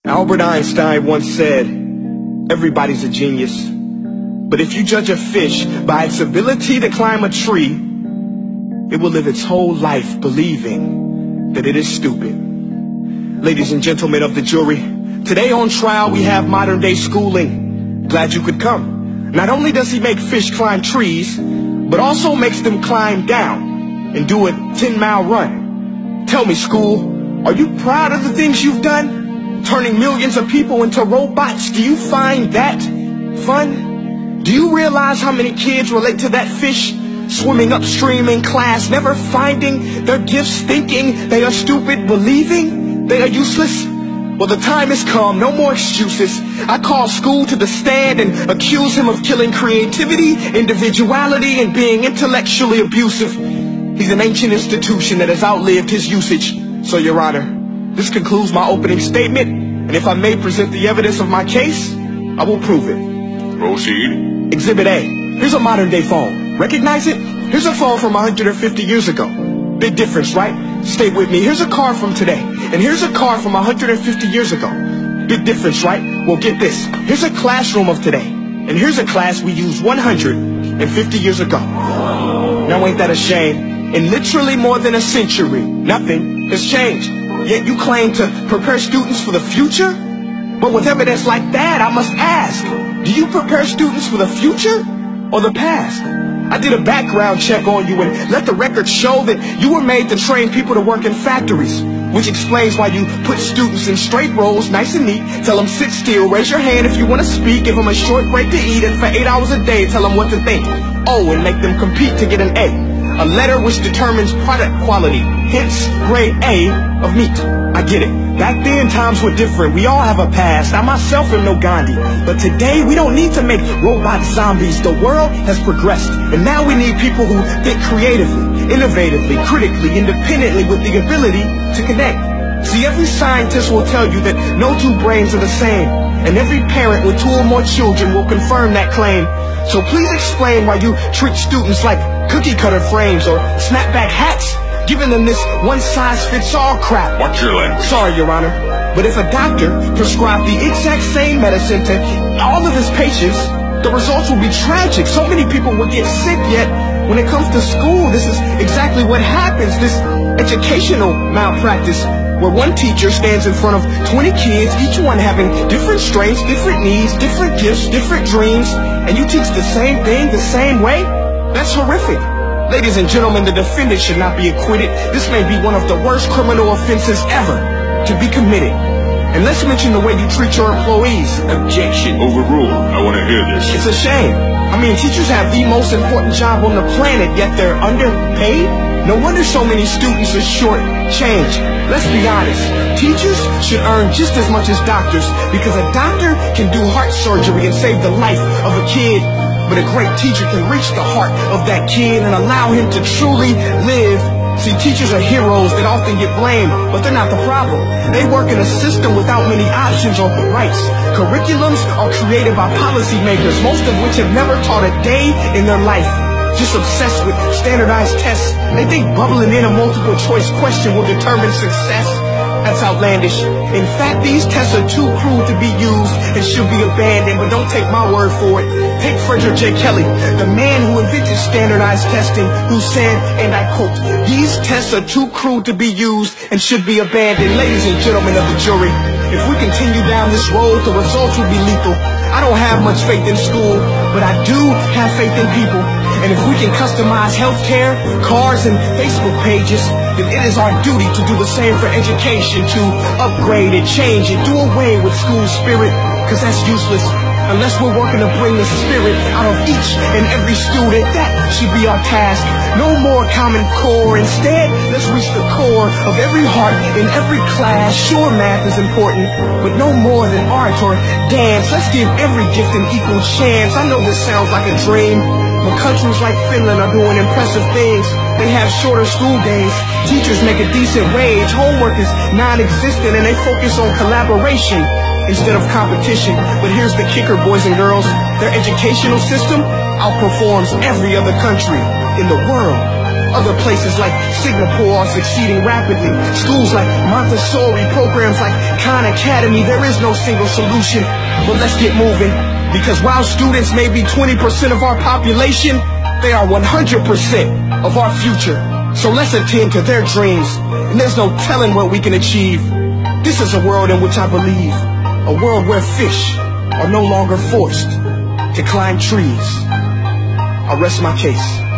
Albert Einstein once said, everybody's a genius, but if you judge a fish by its ability to climb a tree, it will live its whole life believing that it is stupid. Ladies and gentlemen of the jury, today on trial we have modern day schooling. Glad you could come. Not only does he make fish climb trees, but also makes them climb down and do a 10-mile run. Tell me, school, are you proud of the things you've done? Turning millions of people into robots, do you find that fun? Do you realize how many kids relate to that fish swimming upstream in class, never finding their gifts, thinking they are stupid, believing they are useless? Well, the time has come, no more excuses. I call school to the stand and accuse him of killing creativity, individuality, and being intellectually abusive. He's an ancient institution that has outlived his usage. So, Your Honor, this concludes my opening statement, and if I may present the evidence of my case, I will prove it. Proceed. Exhibit A. Here's a modern-day phone. Recognize it? Here's a phone from 150 years ago. Big difference, right? Stay with me. Here's a car from today, and here's a car from 150 years ago. Big difference, right? Well, get this. Here's a classroom of today, and here's a class we used 150 years ago. Now, ain't that a shame? In literally more than a century, nothing has changed. Yet you claim to prepare students for the future? But with evidence like that, I must ask, do you prepare students for the future or the past? I did a background check on you and let the record show that you were made to train people to work in factories, which explains why you put students in straight rows, nice and neat, tell them sit still, raise your hand if you want to speak, give them a short break to eat, and for 8 hours a day, tell them what to think. Oh, and make them compete to get an A letter which determines product quality, hence grade A of meat. I get it. Back then, times were different. We all have a past. I myself am no Gandhi. But today, we don't need to make robot zombies. The world has progressed. And now we need people who think creatively, innovatively, critically, independently, with the ability to connect. See, every scientist will tell you that no two brains are the same. And every parent with 2 or more children will confirm that claim. So please explain why you treat students like cookie cutter frames or snapback hats, giving them this one-size-fits-all crap. Watch your language. Sorry, Your Honor, but if a doctor prescribed the exact same medicine to all of his patients, the results will be tragic. So many people will get sick, yet when it comes to school, this is exactly what happens. This educational malpractice, where one teacher stands in front of 20 kids, each one having different strengths, different needs, different gifts, different dreams, and you teach the same thing the same way? That's horrific. Ladies and gentlemen, the defendant should not be acquitted. This may be one of the worst criminal offenses ever to be committed. And let's mention the way you treat your employees. Objection. Overruled. I want to hear this. It's a shame. I mean, teachers have the most important job on the planet, yet they're underpaid? No wonder so many students are short-changed. Let's be honest. Teachers should earn just as much as doctors, because a doctor can do heart surgery and save the life of a kid. But a great teacher can reach the heart of that kid and allow him to truly live. See, teachers are heroes that often get blamed, but they're not the problem. They work in a system without many options or rights. Curriculums are created by policymakers, most of which have never taught a day in their life. Just obsessed with standardized tests. They think bubbling in a multiple choice question will determine success. That's outlandish. In fact, these tests are too cruel to be used and should be abandoned, but don't take my word for it. Take Frederick J. Kelly, the man who invented standardized testing, who said, and I quote, "These tests are too cruel to be used and should be abandoned." Ladies and gentlemen of the jury, if we continue down this road, the results will be lethal. I don't have much faith in school, but I do have faith in people. And if we can customize healthcare, cars, and Facebook pages, then it is our duty to do the same for education, to upgrade and change and do away with school spirit, because that's useless unless we're working to bring the spirit out of each and every student. That should be our task. No more Common Core. Instead, let's reach the core of every heart in every class. Sure, math is important, but no more than art or dance. Let's give every gift an equal chance. I know this sounds like a dream, but countries like Finland are doing impressive things. They have shorter school days, teachers make a decent wage, homework is non-existent, and they focus on collaboration instead of competition. But here's the kicker, boys and girls. Their educational system outperforms every other country in the world. Other places like Singapore are succeeding rapidly. Schools like Montessori, programs like Khan Academy. There is no single solution, but let's get moving. Because while students may be 20% of our population, they are 100% of our future. So let's attend to their dreams, and there's no telling what we can achieve. This is a world in which I believe, a world where fish are no longer forced to climb trees. I rest my case.